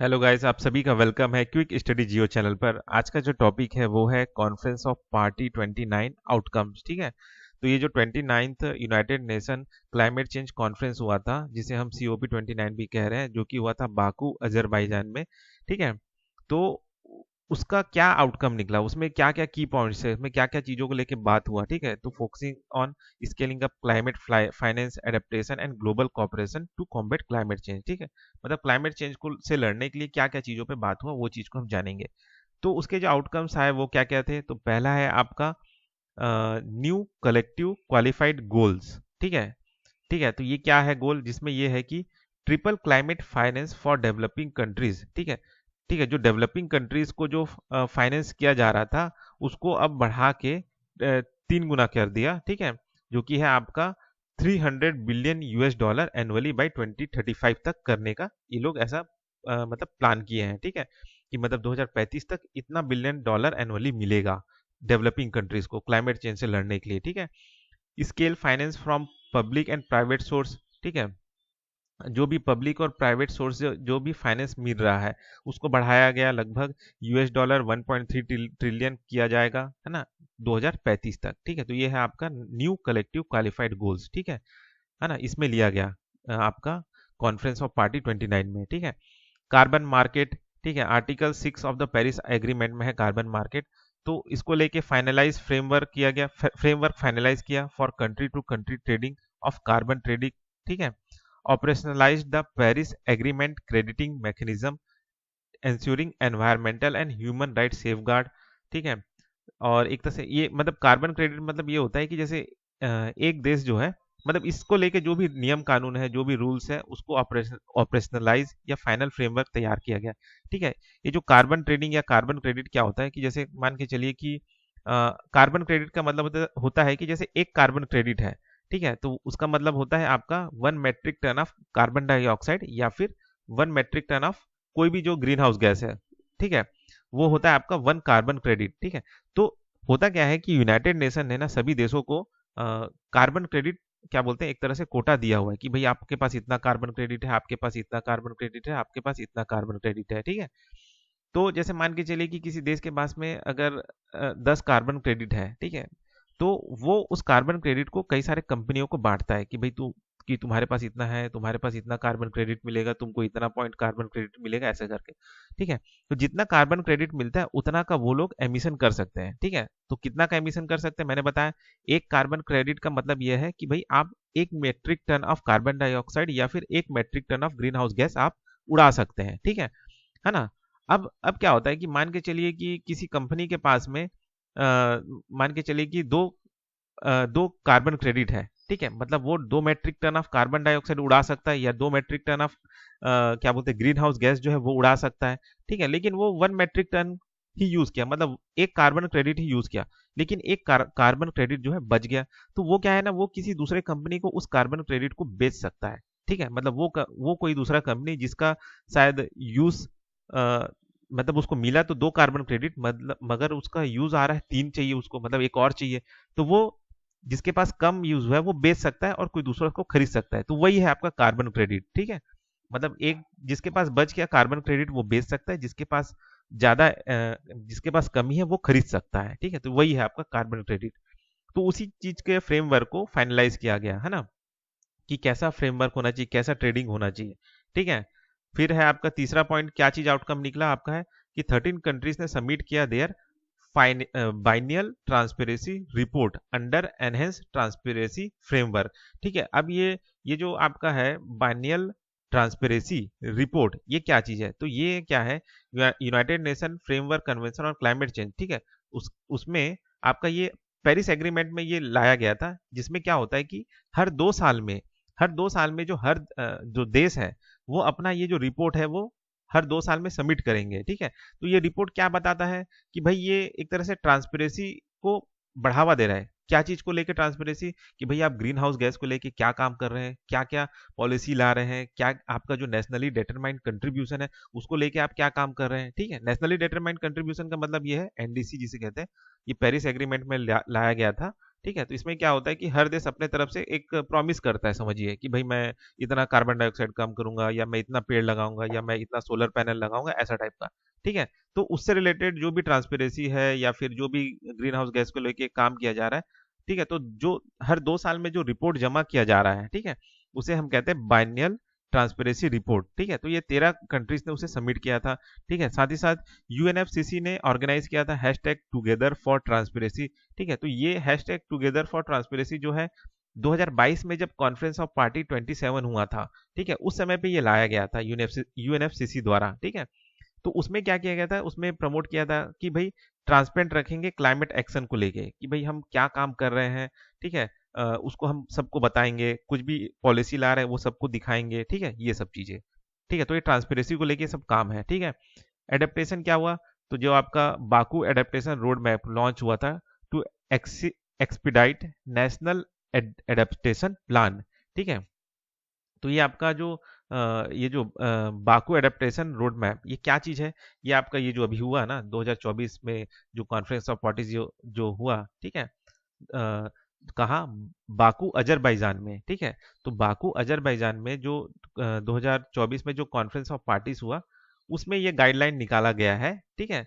Hello guys, आप सभी का वेलकम है क्विक स्टडी जियो चैनल पर। आज का जो टॉपिक है वो है कॉन्फ्रेंस ऑफ पार्टी 29 आउटकम्स। ठीक है, तो ये जो 29th United nation climate change conference हुआ था, जिसे हम COP29 भी कह रहे हैं, जो कि हुआ था बाकू अजरबैजान में। ठीक है, तो उसका क्या आउटकम निकला, उसमें क्या क्या की पॉइंट्स है, उसमें क्या क्या चीज़ों को लेके बात हुआ। ठीक है, तो focusing on scaling up climate finance adaptation and global cooperation to combat climate change. ठीक है, मतलब क्लाइमेट चेंज को से लड़ने के लिए क्या क्या चीज़ों पे बात हुआ, वो चीज़ को हम जानेंगे। तो उसके जो आउटकम्स आए वो क्या क्या थे। तो पहला है आपका न्यू कलेक्टिव क्वालिफाइड गोल्स। ठीक है, ठीक है, तो ये क्या है गोल, जिसमें ये है कि triple climate finance for developing countries. ठीक है, ठीक है, जो डेवलपिंग कंट्रीज को जो फाइनेंस किया जा रहा था, उसको अब बढ़ा के 3 गुना कर दिया। ठीक है, जो कि है आपका 300 billion US dollar annually by 2035 तक करने का ये लोग ऐसा मतलब प्लान किए हैं। ठीक है, कि मतलब 2035 तक इतना बिलियन डॉलर एनुअली मिलेगा डेवलपिंग कंट्रीज को क्लाइमेट चेंज से लड़ने के लिए। ठीक है, scale finance from public and private source. ठीक है, जो भी पब्लिक और प्राइवेट सोर्स जो भी फाइनेंस मिल रहा है, उसको बढ़ाया गया, लगभग US डॉलर 1.3 ट्रिलियन किया जाएगा, है ना, 2035 तक। ठीक है, तो ये है आपका न्यू कलेक्टिव क्वालिफाइड गोल्स। ठीक है ना, इसमें लिया गया आपका कॉन्फ्रेंस ऑफ पार्टी 29 में। ठीक है, कार्बन मार्केट। ठीक है, article 6 of the Paris agreement में है कार्बन मार्केट। तो इसको लेके फाइनलाइज फ्रेमवर्क किया गया, फ्रेमवर्क फाइनलाइज किया for country to country trading of carbon trading. ठीक है, operationalise the Paris agreement crediting mechanism ensuring environmental and human right safeguard. ठीक है, और एक तरह से ये मतलब कार्बन क्रेडिट मतलब ये होता है कि जैसे एक देश जो है, मतलब इसको लेके जो भी नियम कानून है, जो भी रूल्स है, उसको ऑपरेशनलाइज या फाइनल फ्रेमवर्क तैयार किया गया। ठीक है, ये जो कार्बन ट्रेडिंग या कार्बन क्रेडिट क्या होता है कि जैसे मान के चलिए कि कार्बन क्रेडिट का मतलब होता है कि जैसे एक कार्बन क्रेडिट है। ठीक है, तो उसका मतलब होता है आपका 1 metric ton of carbon dioxide या फिर 1 मेट्रिक टन ऑफ कोई भी जो ग्रीन हाउस गैस है। ठीक है, वो होता है आपका 1 कार्बन क्रेडिट। ठीक है, तो होता क्या है कि यूनाइटेड नेशन ने ना सभी देशों को कार्बन क्रेडिट क्या बोलते हैं, एक तरह से कोटा दिया हुआ है कि भाई आपके पास इतना कार्बन क्रेडिट है, आपके पास इतना कार्बन क्रेडिट है, आपके पास इतना कार्बन क्रेडिट है। ठीक है, तो जैसे मान के चलिए कि किसी देश के पास में अगर 10 कार्बन क्रेडिट है। ठीक है, तो वो उस कार्बन क्रेडिट को कई सारे कंपनियों को बांटता है कि भाई तू कि तुम्हारे पास इतना है, तुम्हारे पास इतना कार्बन क्रेडिट मिलेगा, तुमको इतना पॉइंट कार्बन क्रेडिट मिलेगा, ऐसे करके। ठीक है, तो जितना कार्बन क्रेडिट मिलता है उतना का वो लोग एमिशन कर सकते हैं। ठीक है, तो कितना का एमिशन कर सकते हैं मैंने बताया। एक कार्बन क्रेडिट का मतलब यह है कि भाई आप 1 metric ton of carbon dioxide या फिर 1 metric ton of greenhouse gas आप उड़ा सकते हैं। ठीक है ना। अब क्या होता है कि मान के चलिए कि किसी कंपनी के पास में मान के चलिए कि दो कार्बन क्रेडिट है। ठीक है, मतलब वो 2 metric ton of carbon dioxide उड़ा सकता है या 2 मेट्रिक टन ऑफ क्या बोलते हैं ग्रीन हाउस गैस जो है वो उड़ा सकता है। ठीक है, लेकिन वो 1 मेट्रिक टन ही यूज किया, मतलब एक कार्बन क्रेडिट ही यूज किया, लेकिन एक कार्बन क्रेडिट जो है बच गया। तो वो क्या है ना, वो किसी दूसरे कंपनी को उस कार्बन क्रेडिट को बेच सकता है। ठीक है, मतलब वो कोई दूसरा कंपनी जिसका शायद यूज मतलब उसको मिला तो 2 कार्बन क्रेडिट, मतलब मगर उसका यूज आ रहा है 3 चाहिए उसको, मतलब एक और चाहिए। तो वो जिसके पास कम यूज हुआ है वो बेच सकता है और कोई दूसरा उसको खरीद सकता है। तो वही है आपका कार्बन क्रेडिट। ठीक है, मतलब एक जिसके पास बच गया कार्बन क्रेडिट वो बेच सकता है, जिसके पास ज्यादा जिसके पास कमी है वो खरीद सकता है। ठीक है, तो वही है आपका कार्बन क्रेडिट। तो उसी चीज के फ्रेमवर्क को फाइनलाइज किया गया है ना, कि कैसा फ्रेमवर्क होना चाहिए, कैसा ट्रेडिंग होना चाहिए। ठीक है, फिर है आपका तीसरा पॉइंट, क्या चीज आउटकम निकला आपका है कि 13 कंट्रीज ने सबमिट किया their biennial transparency report under enhance transparency framework. ठीक है, अब ये जो आपका है बाइनियल ट्रांसपेरेंसी रिपोर्ट, ये क्या चीज है, तो ये क्या है, United nation framework convention on climate change. ठीक है, उसमें आपका ये पेरिस एग्रीमेंट में ये लाया गया था, जिसमें क्या होता है कि हर 2 साल में जो जो देश है वो अपना ये जो रिपोर्ट है वो हर 2 साल में सबमिट करेंगे। ठीक है, तो ये रिपोर्ट क्या बताता है कि भाई ये एक तरह से ट्रांसपेरेंसी को बढ़ावा दे रहा है। क्या चीज को लेकर ट्रांसपेरेंसी, कि भाई आप ग्रीन हाउस गैस को लेकर क्या काम कर रहे हैं, क्या क्या पॉलिसी ला रहे हैं, क्या आपका जो नेशनली डिटरमाइंड कंट्रीब्यूशन है उसको लेके आप क्या काम कर रहे हैं। ठीक है, नेशनली डिटरमाइंड कंट्रीब्यूशन का मतलब ये है NDC जिसे कहते हैं, ये पेरिस एग्रीमेंट में लाया गया था ठीक है। तो इसमें क्या होता है कि हर देश अपने तरफ से एक प्रॉमिस करता है, समझिए कि भाई मैं इतना कार्बन डाइऑक्साइड कम करूंगा, या मैं इतना पेड़ लगाऊंगा, या मैं इतना सोलर पैनल लगाऊंगा, ऐसा टाइप का। ठीक है। तो उससे रिलेटेड जो भी ट्रांसपेरेंसी है या फिर जो भी ग्रीन हाउस गैस को लेके काम किया जा रहा है, ठीक है, तो जो हर 2 साल में जो रिपोर्ट जमा किया जा रहा है, ठीक है, उसे हम कहते हैं बाइनियल ट्रांसपेरेंसी रिपोर्ट। ठीक है। तो ये 13 कंट्रीज ने उसे सबमिट किया था। ठीक है। साथ ही साथ यूएनएफसीसी ने ऑर्गेनाइज किया था हैशटैग टुगेदर फॉर ट्रांसपेरेंसी। ठीक है। तो ये हैशटैग टुगेदर फॉर ट्रांसपेरेंसी जो है 2022 में जब कॉन्फ्रेंस ऑफ पार्टी 27 हुआ था, ठीक है, उस समय पे ये लाया गया था यूएनएफसीसी द्वारा। ठीक है। तो उसमें क्या किया गया था, उसमें प्रमोट किया था कि भाई ट्रांसपेरेंट रखेंगे क्लाइमेट एक्शन को लेके, कि भाई हम क्या काम कर रहे हैं। ठीक है। उसको हम सबको बताएंगे, कुछ भी पॉलिसी ला रहे हैं वो सबको दिखाएंगे। ठीक है, ये सब चीजें। ठीक है। तो ये ट्रांसपेरेंसी को लेके सब काम है। ठीक है। एडेप्टेशन क्या हुआ, तो जो आपका Baku adaptation road map launch हुआ था to expedite national adaptation plan. ठीक है। तो ये आपका जो ये जो बाकू एडेप्टेशन रोड मैप, ये क्या चीज है, ये आपका ये जो अभी हुआ ना 2024 में जो कॉन्फ्रेंस ऑफ पार्टीज जो जो हुआ, ठीक है, कहाँ, बाकू अजरबैजान में। ठीक है। तो बाकू अजरबैजान में जो 2024 में जो कॉन्फ्रेंस ऑफ पार्टीज हुआ, उसमें ये गाइडलाइन निकाला गया है। ठीक है।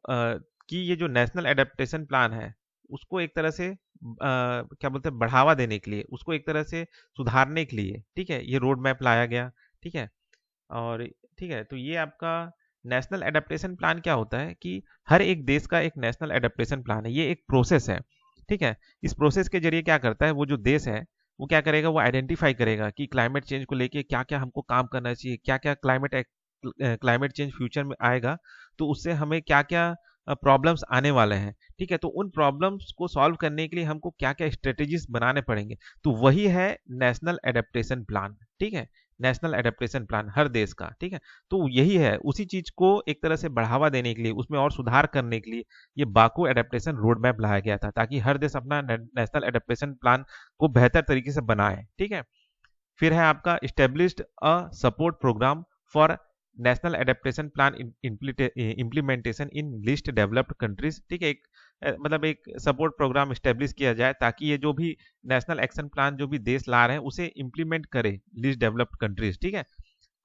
कि ये जो नेशनल एडेप्टेशन प्लान है, उसको एक तरह से क्या बोलते हैं, बढ़ावा देने के लिए, उसको एक तरह से सुधारने के लिए, ठीक है, ये रोड मैप लाया गया। ठीक है। और ठीक है, तो ये आपका नेशनल एडेप्टेशन प्लान क्या होता है कि हर एक देश का एक नेशनल एडेप्टेशन प्लान है, ये एक प्रोसेस है। ठीक है। इस प्रोसेस के जरिए क्या करता है, वो जो देश है वो क्या करेगा, वो आइडेंटिफाई करेगा कि क्लाइमेट चेंज को लेके क्या क्या हमको काम करना चाहिए, क्या क्या क्लाइमेट चेंज फ्यूचर में आएगा, तो उससे हमें क्या क्या प्रॉब्लम्स आने वाले हैं। ठीक है। तो उन प्रॉब्लम्स को सॉल्व करने के लिए हमको क्या क्या स्ट्रेटेजीज बनाने पड़ेंगे, तो वही है नेशनल एडेप्टेशन प्लान। ठीक है। नेशनल एडेप्टेशन प्लान हर देश का। ठीक है। तो यही है, उसी चीज को एक तरह से बढ़ावा देने के लिए, उसमें और सुधार करने के लिए ये बाकू एडेप्टेशन रोड मैप लाया गया था, ताकि हर देश अपना नेशनल एडेप्टेशन प्लान को बेहतर तरीके से बनाए। ठीक है। फिर है आपका established a support programme for national adaptation plan implementation in least developed countries. ठीक है। एक मतलब एक सपोर्ट प्रोग्राम इस्टेब्लिश किया जाए, ताकि ये जो भी नेशनल एक्शन प्लान जो भी देश ला रहे हैं उसे इम्प्लीमेंट करे लिस्ट डेवलप्ड कंट्रीज। ठीक है।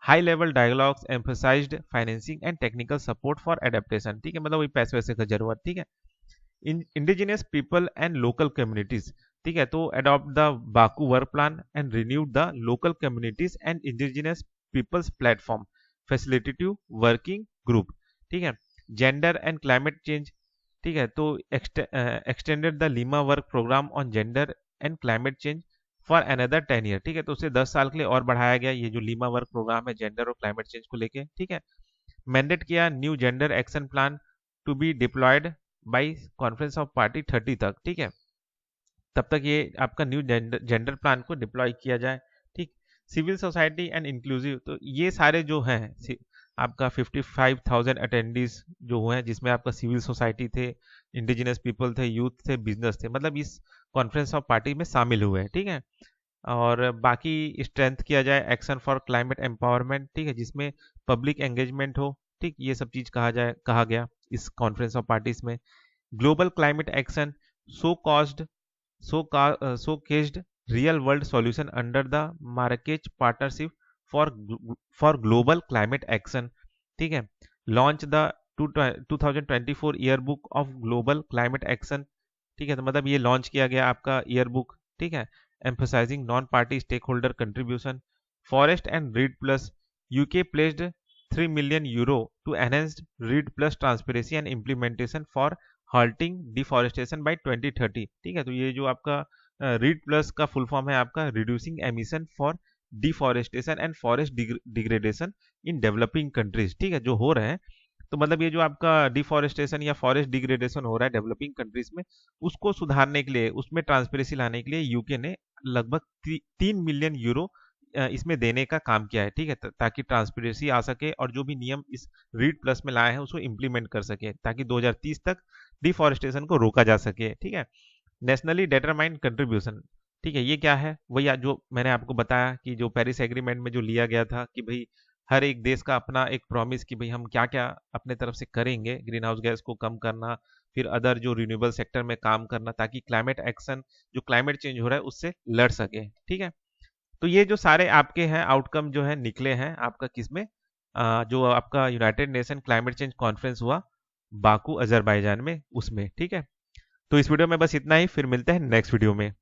High level dialogues emphasized financing and technical support for adaptation. ठीक है, मतलब वही पैसे वैसे का जरूरत। ठीक है। Indigenous people and local communities. ठीक है। तो adopt the Baku work plan and renew the local communities and indigenous peoples platform facilitative working group. ठीक है। Gender and climate change. ठीक है। तो extended the Lima work programme on gender and climate change for another 10 year. ठीक है। तो उसे 10 साल के लिए और बढ़ाया गया, ये जो लीमा वर्क प्रोग्राम है जेंडर और क्लाइमेट चेंज को लेके। ठीक है। मैंडेट किया new gender action plan to be deployed by conference of party 30 तक। ठीक है। तब तक ये आपका न्यू जेंडर प्लान को डिप्लॉय किया जाए। ठीक। सिविल सोसाइटी एंड इंक्लूसिव, तो ये सारे जो हैं आपका 55,000 अटेंडीज जो हुए हैं, जिसमें आपका सिविल सोसाइटी थे, इंडिजिनस पीपल थे, यूथ थे, बिजनेस थे, मतलब इस कॉन्फ्रेंस ऑफ पार्टी में शामिल हुए हैं। ठीक है। और बाकी स्ट्रेंथ किया जाए एक्शन फॉर क्लाइमेट एम्पावरमेंट। ठीक है, जिसमें पब्लिक एंगेजमेंट हो। ठीक, ये सब चीज कहा गया इस कॉन्फ्रेंस ऑफ पार्टीज में। Global climate action so caused so caged real world solution under the Marrakech partnership for global climate action। ठीक है। launch the 2024 yearbook of global climate action। ठीक है। तो मतलब ये लॉन्च किया गया आपका ईयरबुक। ठीक है। emphasizing non party stakeholder contribution. Forest and REDD plus, UK placed 3 million euro to enhance REDD plus transparency and implementation for halting deforestation by 2030। ठीक है। तो ये जो आपका रीड प्लस का फुल फॉर्म है आपका reducing emission for deforestation and forest degradation in developing countries. ठीक है, जो हो रहे हैं। तो मतलब ये जो आपका डिफॉरेस्टेशन या फॉरेस्ट डिग्रेडेशन हो रहा है डेवलपिंग कंट्रीज में, उसको सुधारने के लिए, उसमें ट्रांसपेरेंसी लाने के लिए यूके ने लगभग 3 मिलियन यूरो इसमें देने का काम किया है। ठीक है। ताकि ट्रांसपेरेंसी आ सके और जो भी नियम इस रीड प्लस में लाए हैं उसको इम्प्लीमेंट कर सके, ताकि 2030 तक डिफॉरेस्टेशन को रोका जा सके। ठीक है। Nationally determined contribution. ठीक है, ये क्या है, वही जो मैंने आपको बताया कि जो पेरिस एग्रीमेंट में जो लिया गया था कि भाई हर एक देश का अपना एक प्रॉमिस कि भाई हम क्या क्या अपने तरफ से करेंगे ग्रीन हाउस गैस को कम करना, फिर अदर जो रिन्यूएबल सेक्टर में काम करना, ताकि क्लाइमेट एक्शन जो क्लाइमेट चेंज हो रहा है उससे लड़ सके। ठीक है, तो ये जो सारे आपके हैं आउटकम जो है निकले हैं आपका किसमें, जो आपका United nation climate change conference हुआ बाकू अजरबैजान में, उसमें। ठीक है, तो इस वीडियो में बस इतना ही, फिर मिलते हैं नेक्स्ट वीडियो में।